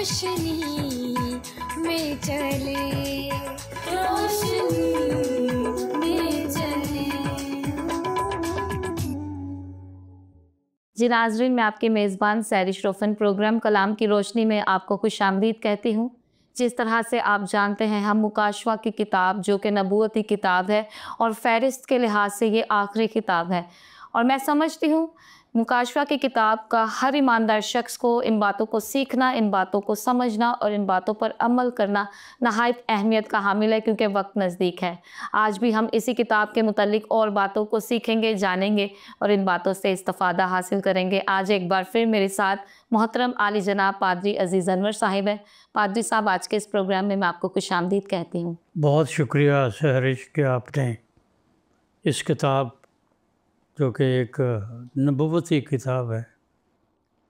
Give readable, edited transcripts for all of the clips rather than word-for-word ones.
रोशनी में चले, रोशनी में चले। जी नाज़रीन, मैं आपके मेज़बान सैरिश रोफन प्रोग्राम कलाम की रोशनी में आपको खुशामदीद कहती हूँ। जिस तरह से आप जानते हैं, हम मुकाशवा की किताब जो कि नबूवती किताब है और फ़हरिस्त के लिहाज से ये आखिरी किताब है, और मैं समझती हूँ मुकाशवा की किताब का हर ईमानदार शख्स को इन बातों को सीखना, इन बातों को समझना और इन बातों पर अमल करना नहायत अहमियत का हामिल है, क्योंकि वक्त नज़दीक है। आज भी हम इसी किताब के मुतल्लिक और बातों को सीखेंगे, जानेंगे और इन बातों से इस्तिफ़ादा हासिल करेंगे। आज एक बार फिर मेरे साथ मोहतरम आली जनाब पादरी अज़ीज़ अनवर साहिब हैं। पादरी साहब, आज के इस प्रोग्राम में मैं आपको खुशामदीद कहती हूँ। बहुत शुक्रिया सहरिश कि आपने इस किताब जो कि एक नबूवती किताब है,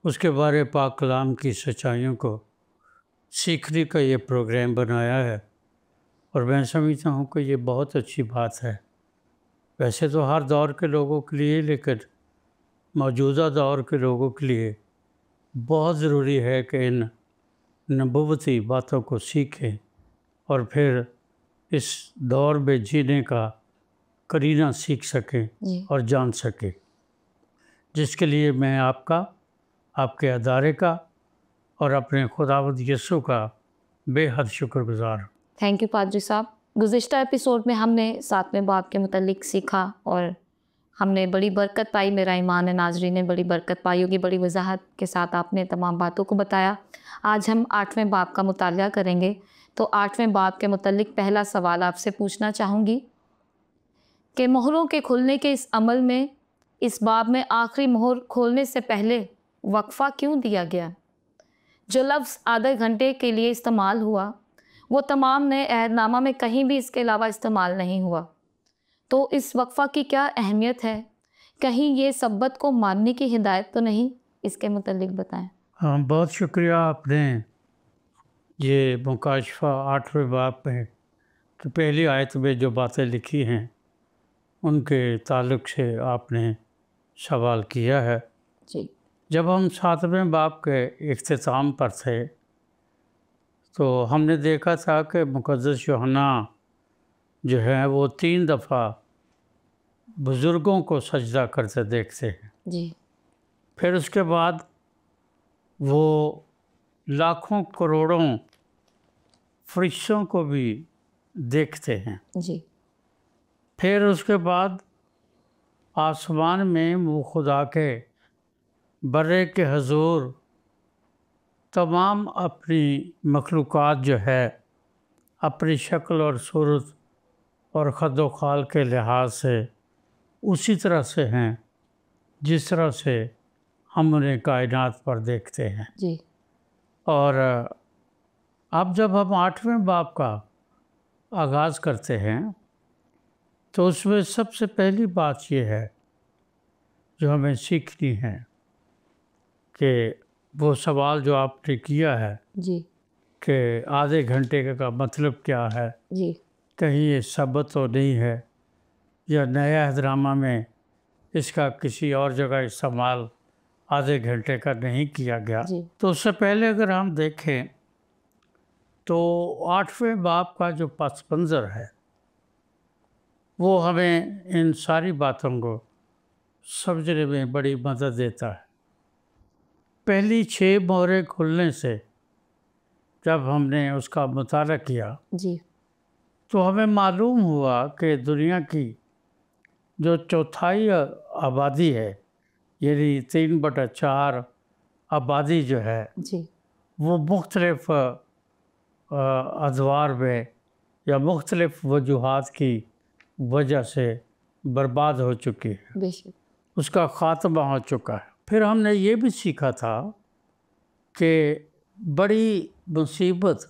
उसके बारे पाक कलाम की सच्चाइयों को सीखने का ये प्रोग्राम बनाया है, और मैं समझता हूँ कि ये बहुत अच्छी बात है। वैसे तो हर दौर के लोगों के लिए, लेकिन मौजूदा दौर के लोगों के लिए बहुत ज़रूरी है कि इन नबूवती बातों को सीखें और फिर इस दौर में जीने का करीना सीख सकें और जान सकें, जिसके लिए मैं आपका, आपके अदारे का और अपने खुदावंद यीशु का बेहद शुक्रगुज़ार हूँ। थैंक यू पादरी साहब। गुज़िश्ता एपिसोड में हमने 7वें बाब के मुतल्लिक सीखा और हमने बड़ी बरकत पाई। मेरा ईमान है नाज़रीन ने बड़ी बरकत पाई होगी। बड़ी वजाहत के साथ आपने तमाम बातों को बताया। आज हम 8वें बाब का मुतालिया करेंगे। तो 8वें बाब के मुतल्लिक पहला सवाल आपसे पूछना चाहूँगी कि मोहरों के खुलने के इस अमल में, इस बाब में आखिरी मोहर खोलने से पहले वक्फ़ा क्यों दिया गया? जो लफ्ज़ आधे घंटे के लिए इस्तेमाल हुआ वो तमाम नए अहदनामा में कहीं भी इसके अलावा इस्तेमाल नहीं हुआ। तो इस वक्फ़ा की क्या अहमियत है? कहीं ये सब्बत को मानने की हिदायत तो नहीं? इसके मुतल्लिक बताएं। हाँ, बहुत शुक्रिया। आपने ये मुकाशवा 8वें बाब में तो पहली आयत में जो बातें लिखी हैं उनके ताल्लुक़ से आपने सवाल किया है। जी। जब हम 7वें बाब के इख्तिताम पर थे तो हमने देखा था कि मुक़द्दस यूहन्ना जो है वो 3 दफ़ा बुज़ुर्गों को सजदा करते देखते हैं। जी। फिर उसके बाद वो लाखों करोड़ों फरिश्तों को भी देखते हैं। जी। फिर उसके बाद आसमान में वो खुदा के बर्रे के हजूर तमाम अपनी मखलूक़ात जो है अपनी शक्ल और सूरत और ख़द ख़ाल के लिहाज से उसी तरह से हैं जिस तरह से हम उन्हें कायनात पर देखते हैं। जी। और अब जब हम 8वें बाब का आगाज़ करते हैं तो उसमें सबसे पहली बात ये है जो हमें सीखनी है कि वो सवाल जो आपने किया है जी। कि आधे घंटे का मतलब क्या है, जी। कहीं ये सबत तो नहीं है या नया ड्रामा में इसका किसी और जगह इस्तेमाल आधे घंटे का नहीं किया गया। तो उससे पहले अगर हम देखें तो 8वें बाब का जो पस मंज़र है वो हमें इन सारी बातों को समझने में बड़ी मदद देता है। पहली 6 मोहरें खुलने से जब हमने उसका मुताला किया जी। तो हमें मालूम हुआ कि दुनिया की जो चौथाई आबादी है, यानी 3/4 आबादी जो है जी। वो मुख्तलिफ अदवार में या मुख्तलिफ वजूहात की वजह से बर्बाद हो चुकी है। बेशक उसका ख़ात्मा हो चुका है। फिर हमने ये भी सीखा था कि बड़ी मुसीबत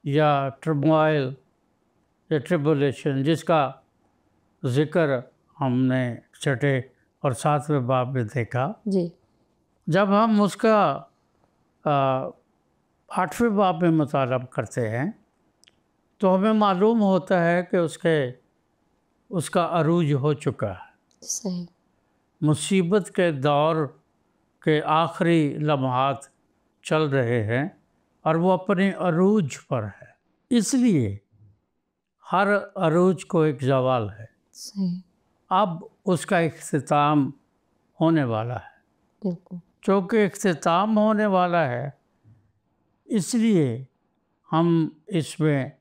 या टर्मोइल या ट्रिबुलेशन जिसका ज़िक्र हमने 6ठे और 7वें बाब में देखा, जी। जब हम उसका 8वें बाब में मुताला करते हैं तो हमें मालूम होता है कि उसका अरूज हो चुका है। सही। मुसीबत के दौर के आखिरी लम्हात चल रहे हैं और वो अपने अरूज पर है, इसलिए हर अरूज को एक ज़वाल है। सही, अब उसका इख्तिताम होने वाला है। बिल्कुल। चूँकि इख्तिताम होने वाला है, इसलिए हम इसमें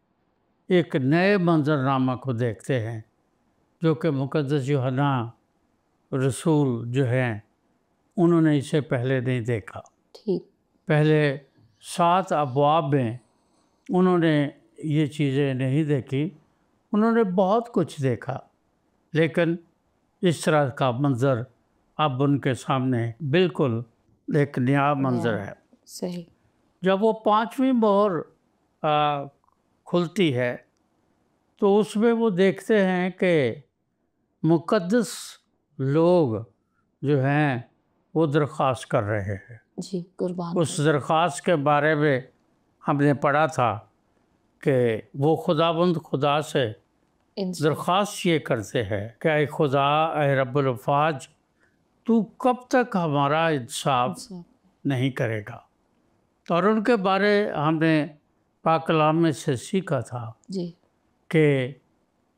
एक नए मंजरनामा को देखते हैं जो कि मुक़द्दस यूहन्ना रसूल जो हैं उन्होंने इसे पहले नहीं देखा। ठीक। पहले 7 अबवाब में उन्होंने ये चीज़ें नहीं देखी, उन्होंने बहुत कुछ देखा, लेकिन इस तरह का मंज़र अब उनके सामने बिल्कुल एक नया मंज़र है। सही। जब वो 5वीं मोहर खुलती है तो उसमें वो देखते हैं कि मुक़द्दस लोग जो हैं वो दरख्वास्त कर रहे हैं। जी, कुर्बान। उस दरख्वास्त के बारे में हमने पढ़ा था कि वो खुदाबंद खुदा से दरख्वास्त ये करते हैं कि ऐ खुदा, ऐ रब्बुल अफ़वाज, तू कब तक हमारा इंसाफ नहीं करेगा। तो और उनके बारे हमने पाक कलाम में से सीखा था जी, कि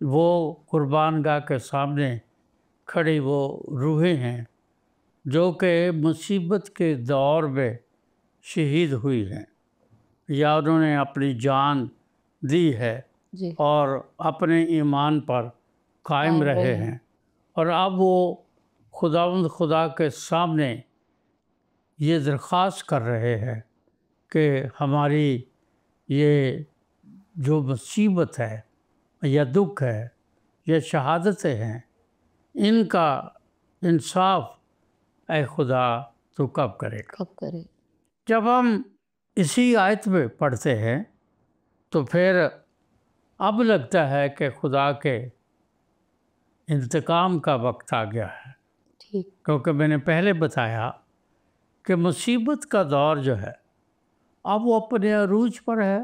वो कुर्बानगाह के सामने खड़ी वो रूहें हैं जो कि मुसीबत के दौर में शहीद हुई हैं या उन्होंने अपनी जान दी है जी, और अपने ईमान पर कायम रहे हैं, और अब वो खुदावंद खुदा के सामने ये दरख्वास्त कर रहे हैं कि हमारी ये जो मुसीबत है या दुख है या शहादतें हैं, इनका इंसाफ ऐ खुदा तो कब करेगा। कब करे। जब हम इसी आयत में पढ़ते हैं तो फिर अब लगता है कि खुदा के इंतकाम का वक्त आ गया है, ठीक। क्योंकि मैंने पहले बताया कि मुसीबत का दौर जो है अब वो अपने अरूज पर है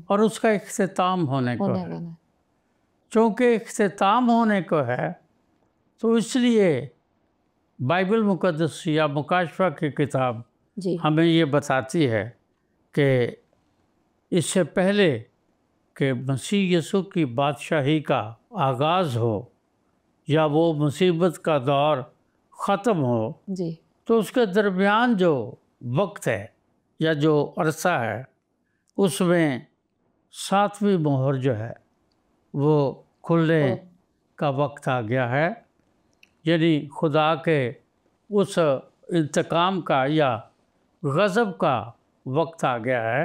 और उसका इख्तिताम होने को है। चूँकि इख्तिताम होने को है तो इसलिए बाइबल मुक़द्दस या मुकाशफा की किताब जी, हमें ये बताती है कि इससे पहले कि मसीह यसु की बादशाही का आगाज़ हो या वो मुसीबत का दौर ख़त्म हो, जी, तो उसके दरमियान जो वक्त है या जो अरसा है उसमें 7वीं मोहर जो है वो खुलने का वक्त आ गया है। यानी खुदा के उस इंतकाम का या गज़ब का वक्त आ गया है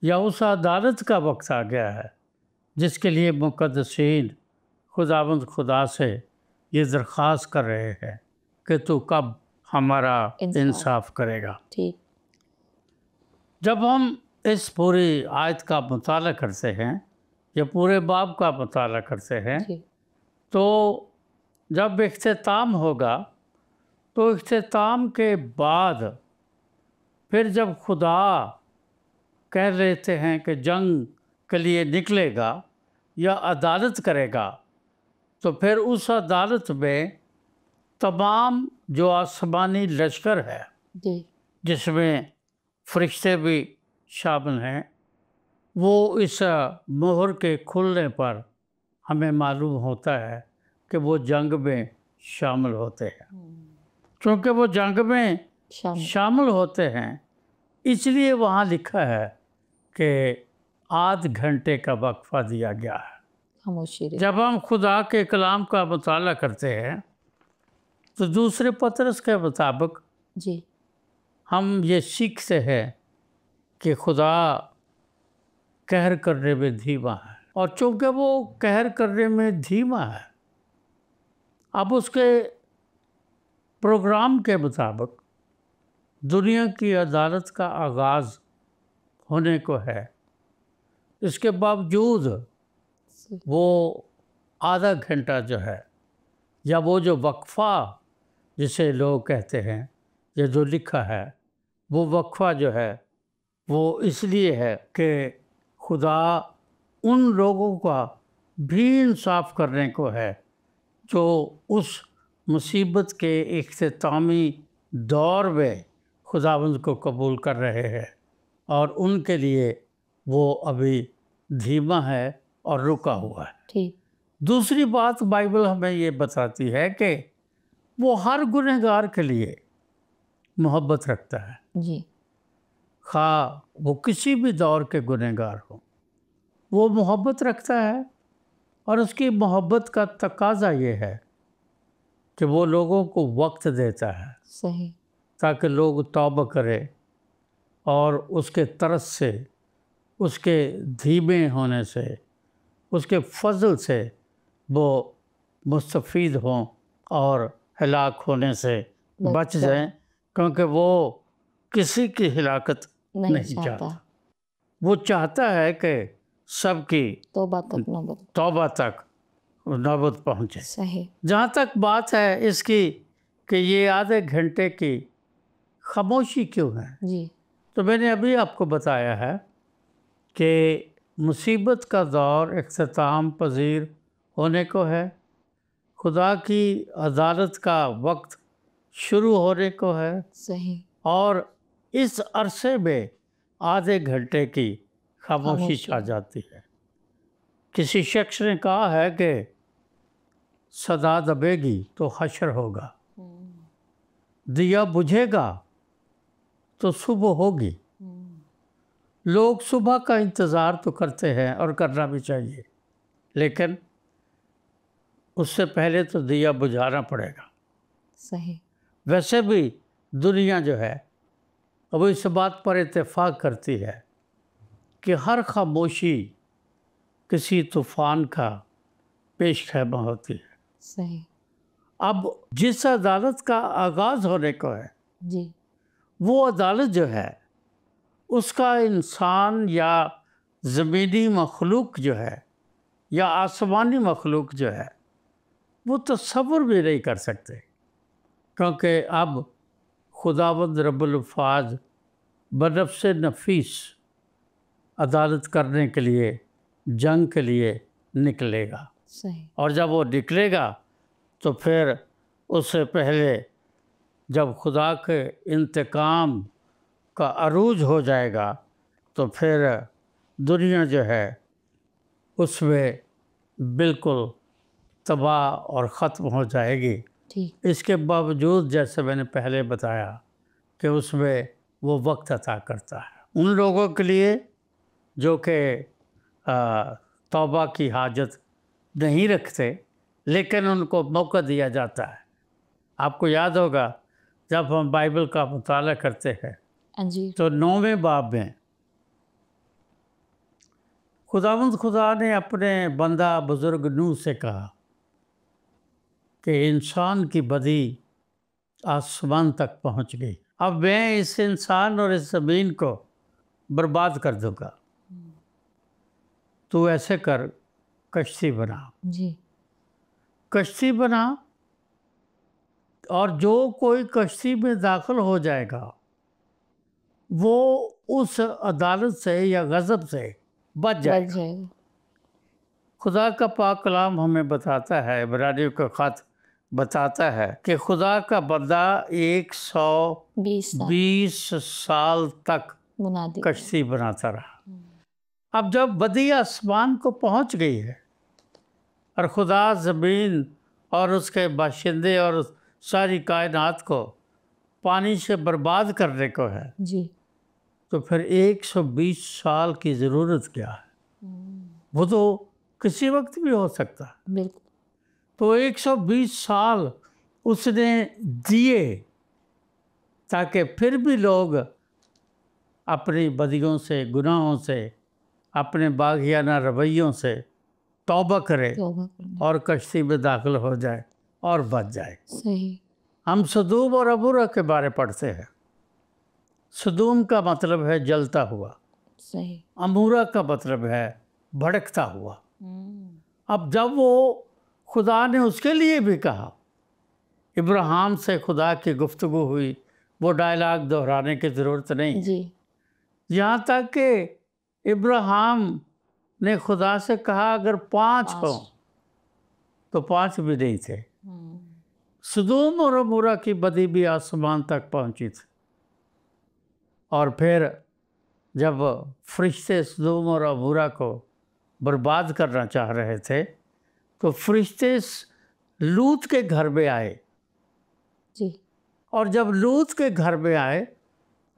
या उस अदालत का वक्त आ गया है जिसके लिए मुक़द्दसीन खुदावंद खुदा से ये दरख्वास्त कर रहे हैं कि तू कब हमारा इंसाफ करेगा। ठीक। जब हम इस पूरी आयत का मुताला करते हैं या पूरे बाब का मुताला करते हैं जी, तो जब इख्तिताम होगा तो इख्तिताम के बाद फिर जब खुदा कह लेते हैं कि जंग के लिए निकलेगा या अदालत करेगा, तो फिर उस अदालत में तमाम जो आसमानी लश्कर है जी, जिसमें फरिश्ते भी शामिल हैं, वो इस मोहर के खुलने पर हमें मालूम होता है कि वो जंग में शामिल होते हैं। क्योंकि वो जंग में शामिल होते हैं इसलिए वहाँ लिखा है कि आध घंटे का वक्फा दिया गया है। खामोशी। जब हम खुदा के कलाम का मुताला करते हैं तो दूसरे पतरस के मुताबिक जी, हम ये सीखते हैं कि खुदा कहर करने में धीमा है, और चूँकि वो कहर करने में धीमा है, अब उसके प्रोग्राम के मुताबिक दुनिया की अदालत का आगाज़ होने को है। इसके बावजूद वो आधा घंटा जो है या वो जो वक्फ़ा जिसे लोग कहते हैं या जो लिखा है, वो वक्फ़ा जो है वो इसलिए है कि खुदा उन लोगों का भी इंसाफ करने को है जो उस मुसीबत के इख्तितामी दौर में खुदावंद को कबूल कर रहे हैं और उनके लिए वो अभी धीमा है और रुका हुआ है। ठीक। दूसरी बात बाइबल हमें ये बताती है कि वो हर गुनहगार के लिए मोहब्बत रखता है, जी। खा वो किसी भी दौर के गुनहगार हो, वो मोहब्बत रखता है। और उसकी मोहब्बत का तकाजा ये है कि वो लोगों को वक्त देता है सही। ताकि लोग तौबा करें और उसके तरस से, उसके धीमे होने से, उसके फजल से वो मुस्तफ़ीद हों और हलाक होने से बच जाएं, क्योंकि वो किसी की हिलाकत नहीं चाहता। वो चाहता है कि सबकी तौबा तक नौबत पहुँचे। सही। जहाँ तक बात है इसकी कि ये आधे घंटे की खामोशी क्यों है, जी। तो मैंने अभी आपको बताया है कि मुसीबत का दौर इख्तिताम पजीर होने को है, खुदा की अदालत का वक्त शुरू होने को है। सही। और इस अरसे में आधे घंटे की खामोशी छा जाती है। किसी शख्स ने कहा है कि सदा दबेगी तो हशर होगा, दिया बुझेगा तो सुबह होगी। लोग सुबह का इंतज़ार तो करते हैं और करना भी चाहिए, लेकिन उससे पहले तो दिया बुझाना पड़ेगा। सही। वैसे भी दुनिया जो है अब इस बात पर इत्तेफाक करती है कि हर खामोशी किसी तूफ़ान का पेश खैमा होती है। सही। अब जिस अदालत का आगाज़ होने को है, जी, वो अदालत जो है उसका इंसान या ज़मीनी मखलूक जो है या आसमानी मखलूक जो है वो तसव्वुर भी नहीं कर सकते, क्योंकि अब खुदावंद रब्बुल अल्फाज बनफ्स नफीस अदालत करने के लिए, जंग के लिए निकलेगा। सही। और जब वो निकलेगा तो फिर उससे पहले जब खुदा के इंतकाम का अरूज हो जाएगा तो फिर दुनिया जो है उसमें बिल्कुल तबाह और ख़त्म हो जाएगी। ठीक। इसके बावजूद जैसे मैंने पहले बताया कि उसमें वो वक्त अता करता है उन लोगों के लिए जो कि तौबा की हाजत नहीं रखते, लेकिन उनको मौका दिया जाता है। आपको याद होगा जब हम बाइबल का मुताला करते हैं जी, तो 9वें बाब में खुदा ने अपने बंदा बुज़ुर्ग नूह से कहा कि इंसान की बदी आसमान तक पहुंच गई, अब मैं इस इंसान और इस ज़मीन को बर्बाद कर दूंगा, तू ऐसे कर कश्ती बना। जी, कश्ती बना और जो कोई कश्ती में दाखिल हो जाएगा वो उस अदालत से या गज़ब से बच जाएगा। खुदा का पाक कलाम हमें बताता है, इब्रानियों का ख़त बताता है कि खुदा का बंदा 120 साल तक कश्ती बनाता रहा। अब जब बदी आसमान को पहुंच गई है और खुदा ज़मीन और उसके बाशिंदे और सारी कायनात को पानी से बर्बाद करने को है जी, तो फिर 120 साल की ज़रूरत क्या है? वो तो किसी वक्त भी हो सकता है। बिल्कुल। तो 120 साल उसने दिए ताकि फिर भी लोग अपनी बदियों से, गुनाहों से, अपने बागियाना रवैयों से तौबा करें और कश्ती में दाखिल हो जाए और बच जाए। सही। हम सदूम और अबूरा के बारे पढ़ते हैं। सदूम का मतलब है जलता हुआ, सही। अमूरा का मतलब है भड़कता हुआ। अब जब वो खुदा ने उसके लिए भी कहा, इब्राहिम से खुदा की गुफ्तगू हुई, वो डायलॉग दोहराने की ज़रूरत नहीं जी, यहाँ तक कि इब्राहिम ने खुदा से कहा अगर 5 हो तो 5 भी नहीं थे। सदूम और अमूरा की बदी भी आसमान तक पहुंची थी और फिर जब फरिश्ते सदोम और अमोरा को बर्बाद करना चाह रहे थे तो फरिश्ते लूत के घर में आए। जी। और जब लूत के घर में आए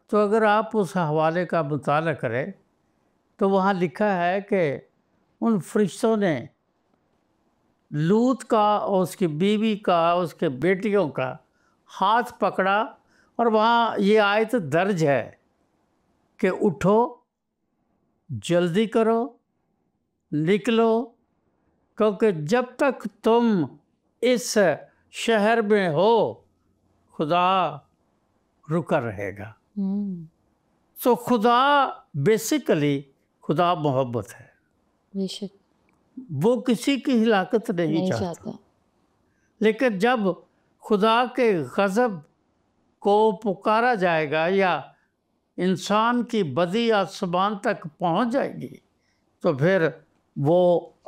तो अगर आप उस हवाले का मुताला करें तो वहाँ लिखा है कि उन फरिश्तों ने लूत का और उसकी बीवी का, उसके बेटियों का हाथ पकड़ा और वहाँ ये आयत दर्ज है कि उठो, जल्दी करो, निकलो, क्योंकि जब तक तुम इस शहर में हो खुदा रुका रहेगा। तो खुदा बेसिकली खुदा मोहब्बत है, बेशक वो किसी की हिलाकत नहीं चाहता। लेकिन जब खुदा के गज़ब को पुकारा जाएगा या इंसान की बदी आसमान तक पहुंच जाएगी तो फिर वो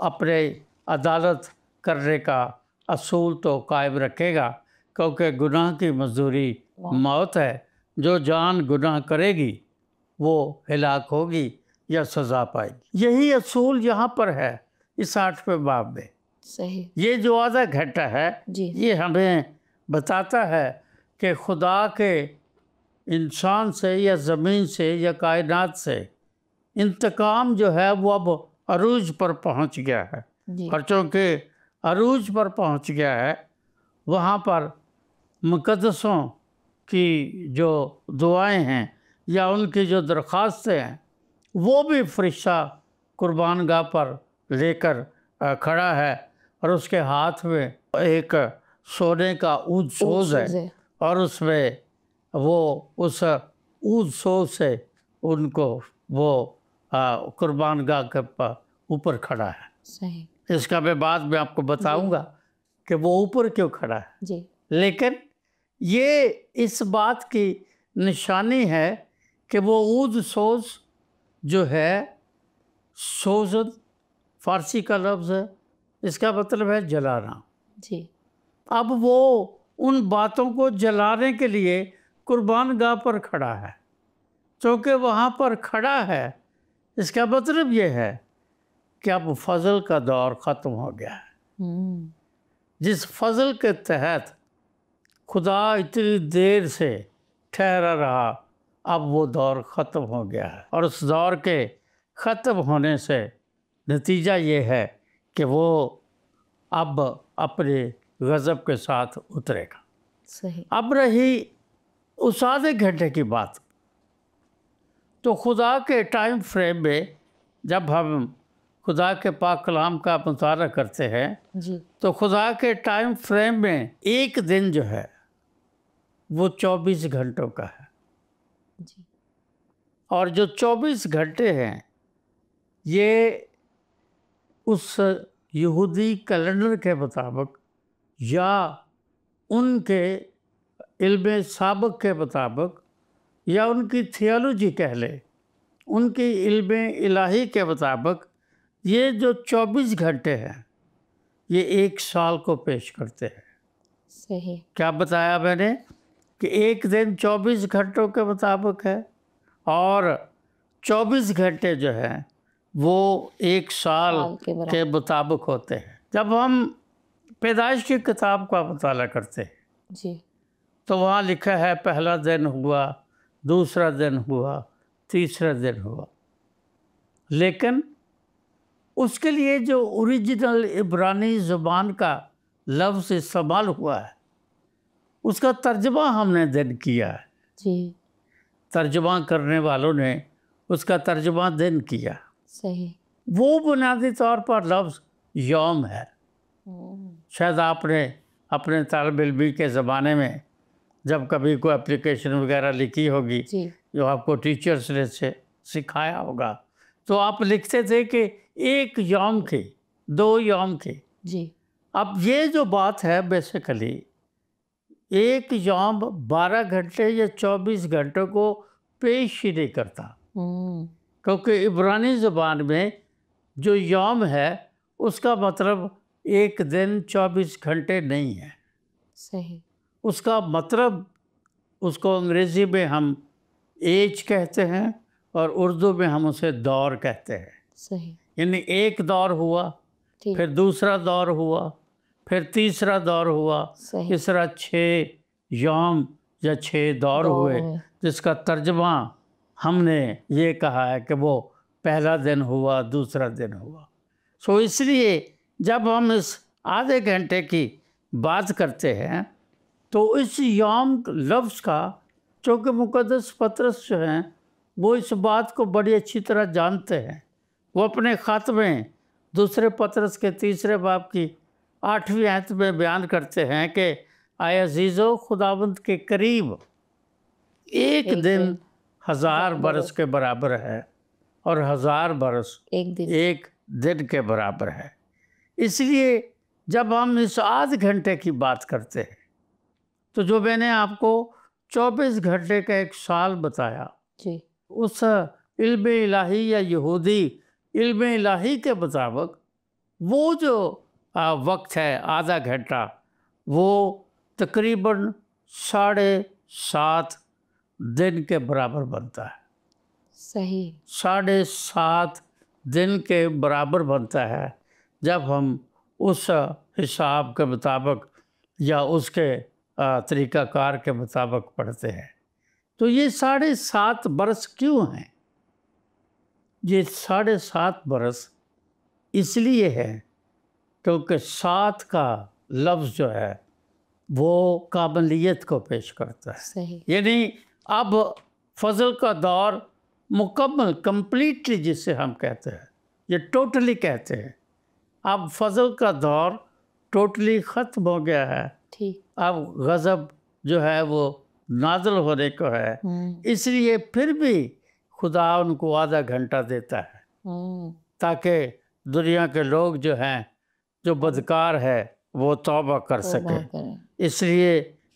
अपने अदालत करने का असूल तो कायम रखेगा, क्योंकि गुनाह की मजदूरी मौत है। जो जान गुनाह करेगी वो हिलाक होगी या सज़ा पाएगी। यही असूल यहाँ पर है इस 8वें बाब में। सही। ये जो आधा घंटा है जी। ये हमें बताता है कि खुदा के इंसान से या ज़मीन से या कायनात से इंतकाम जो है वो अब अरूज पर पहुंच गया है। जी। और चूँकि अरूज पर पहुंच गया है, वहाँ पर मुक़द्दसों की जो दुआएं हैं या उनकी जो दरख्वास्तें हैं वो भी फरिश्ता कुर्बानगाह पर लेकर खड़ा है और उसके हाथ में एक सोने का ऊद सोज है और उसमें वो उस ऊद सोज से उनको वो कुर्बानगाह के ऊपर खड़ा है। सही। इसका मैं बाद में आपको बताऊंगा कि वो ऊपर क्यों खड़ा है। जी। लेकिन ये इस बात की निशानी है कि वो ऊद सोज जो है, सोजन फारसी का लफ्ज़ है, इसका मतलब है जलाना। जी। अब वो उन बातों को जलाने के लिए कुर्बानगाह पर खड़ा है। क्योंकि वहाँ पर खड़ा है इसका मतलब ये है कि अब फजल का दौर ख़त्म हो गया है। जिस फजल के तहत खुदा इतनी देर से ठहरा रहा, अब वो दौर ख़त्म हो गया है। और उस दौर के ख़त्म होने से नतीजा ये है कि वो अब अपने गज़ब के साथ उतरेगा। सही। अब रही उस आधे घंटे की बात, तो खुदा के टाइम फ्रेम में जब हम खुदा के पाक कलाम का मुताला करते हैं जी। तो खुदा के टाइम फ्रेम में एक दिन जो है वो 24 घंटों का है। जी। और जो 24 घंटे हैं ये उस यहूदी कैलेंडर के मुताबिक या उनके इल्म साबक के मुताबिक या उनकी थियोलॉजी कह ले, उनकी इल्म इलाही के मुताबिक ये जो 24 घंटे हैं ये एक साल को पेश करते हैं। सही। क्या बताया मैंने कि एक दिन 24 घंटों के मुताबिक है और 24 घंटे जो है वो एक साल के मुताबिक होते हैं। जब हम पैदाइश की किताब का मुताला करते हैं जी तो वहाँ लिखा है पहला दिन हुआ, दूसरा दिन हुआ, तीसरा दिन हुआ। लेकिन उसके लिए जो ओरिजिनल इब्रानी ज़ुबान का लफ्ज़ इस्तेमाल हुआ है उसका तर्जमा हमने दिन किया है। जी। तर्जमा करने वालों ने उसका तर्जमा दिन किया। सही। वो बुनियादी तौर पर लफ्ज़ यौम है। शायद आपने अपने तालिब इल्मी के ज़माने में जब कभी कोई एप्लीकेशन वगैरह लिखी होगी जी। जो आपको टीचर्स ने से सिखाया होगा तो आप लिखते थे कि एक यौम थे, 2 यौम थे। जी। अब ये जो बात है बेसिकली एक यौम 12 घंटे या 24 घंटों को पेश ही नहीं करता, क्योंकि इब्रानी ज़बान में जो यौम है उसका मतलब एक दिन 24 घंटे नहीं है। सही। उसका मतलब उसको अंग्रेज़ी में हम एज कहते हैं और उर्दू में हम उसे दौर कहते हैं। सही। यानी एक दौर हुआ, ठीक। फिर दूसरा दौर हुआ, फिर तीसरा दौर हुआ, सही। इस तरह 6 यौम या 6 दौर हुए, जिसका तर्जमा हमने ये कहा है कि वो पहला दिन हुआ, दूसरा दिन हुआ। सो इसलिए जब हम इस आधे घंटे की बात करते हैं तो इस यौम लफ्ज़ का, चूँकि मुक़द्दस पतरस जो हैं वो इस बात को बड़ी अच्छी तरह जानते हैं। वो अपने ख़त में दूसरे पतरस के 3 बाब की 8वीं आयत में बयान करते हैं कि आए अजीज़ो, खुदावंद के करीब एक दिन 1000 बरस के बराबर है और 1000 बरस एक दिन के बराबर है। इसलिए जब हम इस आध घंटे की बात करते हैं तो जो मैंने आपको 24 घंटे का एक साल बताया जी, उस इल्म इलाही या यहूदी इल्म इलाही के मुताबिक वो जो वक्त है आधा घंटा, वो तकरीबन 7.5 दिन के बराबर बनता है। सही। 7.5 दिन के बराबर बनता है जब हम उस हिसाब के मुताबिक या उसके तरीक़ाकार के मुताबिक पढ़ते हैं। तो ये 7.5 बरस क्यों हैं? ये 7.5 बरस इसलिए है क्योंकि 7 का लफ्ज़ जो है वो काबिलियत को पेश करता है। सही। यानी अब फजल का दौर मुकम्मल, कंप्लीटली जिसे हम कहते हैं, ये टोटली कहते हैं, अब फजल का दौर टोटली ख़त्म हो गया है। ठीक। अब गज़ब जो है वो नाज़िल होने को है, इसलिए फिर भी खुदा उनको आधा घंटा देता है ताकि दुनिया के लोग जो हैं, जो बदकार है, वो तौबा कर सके। इसलिए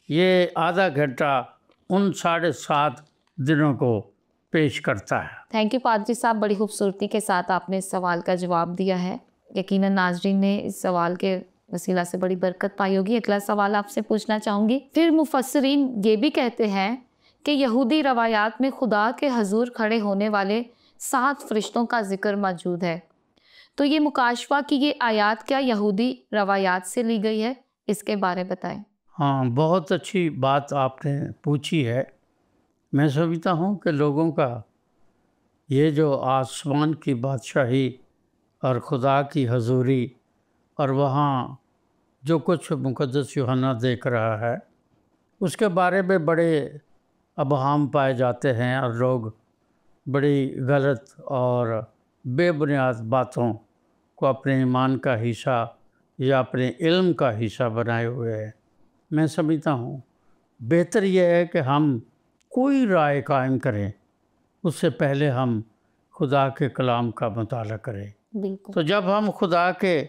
ये आधा घंटा उन 7.5 दिनों को पेश करता है। थैंक यू पादरी साहब, बड़ी खूबसूरती के साथ आपने इस सवाल का जवाब दिया है। यकीनन नाज़रीन ने इस सवाल के वसीला से बड़ी बरकत पाई होगी। अगला सवाल आपसे पूछना चाहूँगी। फिर मुफस्सिरीन ये भी कहते हैं कि यहूदी रवायात में खुदा के हजूर खड़े होने वाले 7 फरिश्तों का जिक्र मौजूद है, तो ये मुकाशवा की ये आयत क्या यहूदी रवायात से ली गई है? इसके बारे बताएं। हाँ, बहुत अच्छी बात आपने पूछी है। मैं समझता हूँ कि लोगों का ये जो आसमान की बादशाही और खुदा की हजूरी और वहाँ जो कुछ मुक़द्दस यूहन्ना देख रहा है उसके बारे में बड़े अबहाम पाए जाते हैं और लोग बड़ी गलत और बेबुनियाद बातों को अपने ईमान का हिस्सा या अपने इल्म का हिस्सा बनाए हुए हैं। मैं समझता हूँ बेहतर यह है कि हम कोई राय कायम करें उससे पहले हम खुदा के कलाम का मुताला करें। बिल्कुल। तो जब हम खुदा के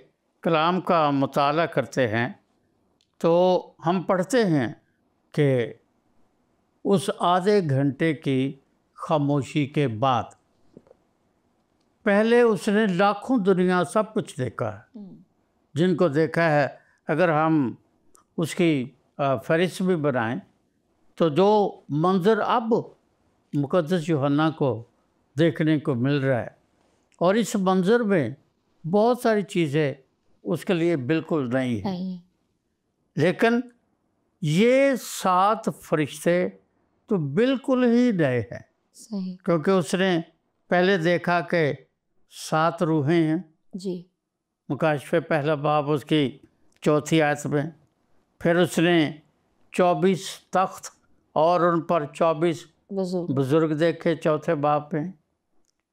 कलाम का मुताला करते हैं तो हम पढ़ते हैं कि उस आधे घंटे की खामोशी के बाद पहले उसने लाखों दुनिया सब कुछ देखा है, जिनको देखा है। अगर हम उसकी फहरिस्त भी बनाएं तो जो मंज़र अब मुक़द्दस यूहन्ना को देखने को मिल रहा है, और इस मंज़र में बहुत सारी चीज़ें उसके लिए बिल्कुल नई है, लेकिन ये 7 फरिश्ते तो बिल्कुल ही नए हैं। सही। क्योंकि उसने पहले देखा कि 7 रूहें हैं जी, मुकाशफे पहला बाब उसकी 4वीं आयत में। फिर उसने 24 तख्त और उन पर 24 बुजुर्ग देखे 4थे बाब में।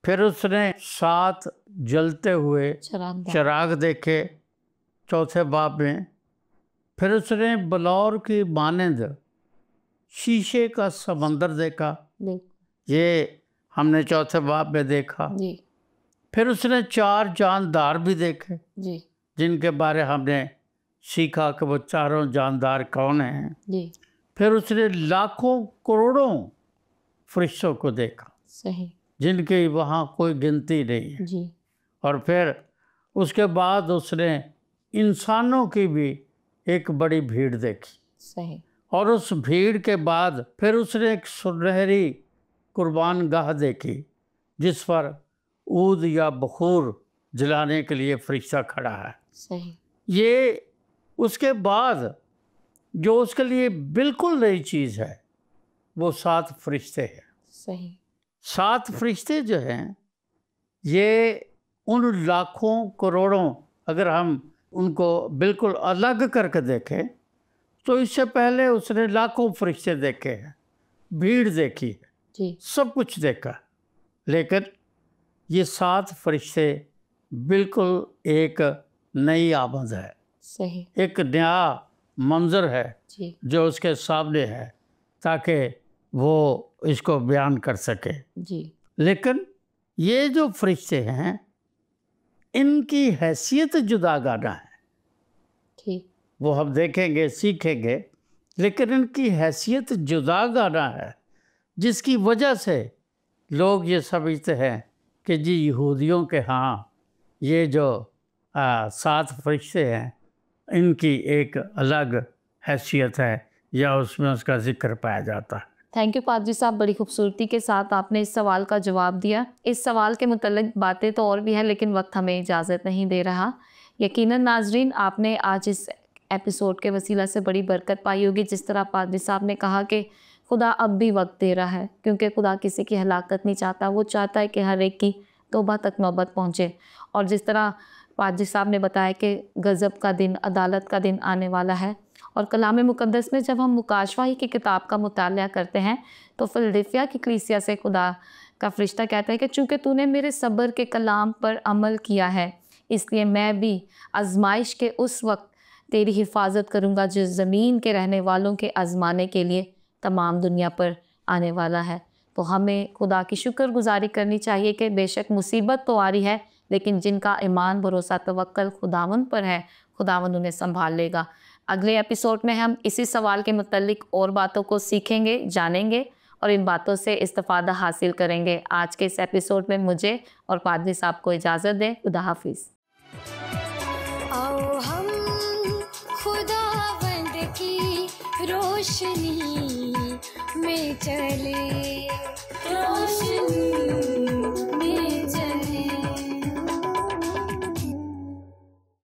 फिर उसने 7 जलते हुए चिराग देखे 4थे बाब में। फिर उसने बलौर की मानंद शीशे का समंदर देखा, ये हमने 4थे बाब में देखा जी। फिर उसने 4 जानदार भी देखे जी, जिनके बारे हमने सीखा कि वो चारों जानदार कौन हैं जी। फिर उसने लाखों करोड़ों फरिश्तों को देखा। सही। जिनकी वहाँ कोई गिनती नहीं है जी। और फिर उसके बाद उसने इंसानों की भी एक बड़ी भीड़ देखी। सही। और उस भीड़ के बाद फिर उसने एक सुनहरी कुर्बान गाह देखी जिस पर ऊद या बखूर जलाने के लिए फरिश्ता खड़ा है। सही। ये उसके बाद जो उसके लिए बिल्कुल नई चीज़ है वो 7 फरिश्ते हैं। सही। 7 फरिश्ते जो हैं ये उन लाखों करोड़ों, अगर हम उनको बिल्कुल अलग करके देखें तो इससे पहले उसने लाखों फरिश्ते देखे हैं, भीड़ देखी है, जी। सब कुछ देखा, लेकिन ये 7 फरिश्ते बिल्कुल एक नई आमद है। सही। एक नया मंजर है जी। जो उसके सामने है ताकि वो इसको बयान कर सके। जी। लेकिन ये जो फरिश्ते हैं इनकी हैसियत जुदागाना है। ठीक। वो हम देखेंगे, सीखेंगे, लेकिन इनकी हैसियत जुदागाना है जिसकी वजह से लोग ये समझते हैं कि जी यहूदियों के हाँ ये जो 7 फरिश्ते हैं इनकी एक अलग हैसियत है या उसमें उसका जिक्र पाया जाता है। थैंक यू पादरी साहब, बड़ी खूबसूरती के साथ आपने इस सवाल का जवाब दिया। इस सवाल के मुतल्लिक बातें तो और भी हैं लेकिन वक्त हमें इजाज़त नहीं दे रहा। यकीनन नाजरीन आपने आज इस एपिसोड के वसीला से बड़ी बरकत पाई होगी। जिस तरह पादरी साहब ने कहा कि खुदा अब भी वक्त दे रहा है क्योंकि खुदा किसी की हलाकत नहीं चाहता, वो चाहता है कि हर एक की तौबा तक नौबत पहुँचे। और जिस तरह पादरी साहब ने बताया कि गज़ब का दिन, अदालत का दिन आने वाला है। और कलाम मुक़द्दस में जब हम मुकाशवाही की किताब का मुताला करते हैं तो फिलडेल्फिया की कलीसिया से खुदा का फरिश्ता कहता है कि चूँकि तूने मेरे सब्र के कलाम पर अमल किया है इसलिए मैं भी आजमाइश के उस वक्त तेरी हिफाजत करूँगा जो ज़मीन के रहने वालों के आजमाने के लिए तमाम दुनिया पर आने वाला है। तो हमें खुदा की शुक्रगुजारी करनी चाहिए कि बेशक मुसीबत तो आ रही है लेकिन जिनका ईमान, भरोसा, तवक्कल खुदावंद पर है, खुदावंद उन्हें संभाल लेगा। अगले एपिसोड में हम इसी सवाल के मुतल्लिक और बातों को सीखेंगे, जानेंगे और इन बातों से इस्तिफादा हासिल करेंगे। आज के इस एपिसोड में मुझे और पादरी साहब को इजाज़त दें। खुदा हाफिज़। आओ हम खुदावंद की रोशनी में चले, रोशनी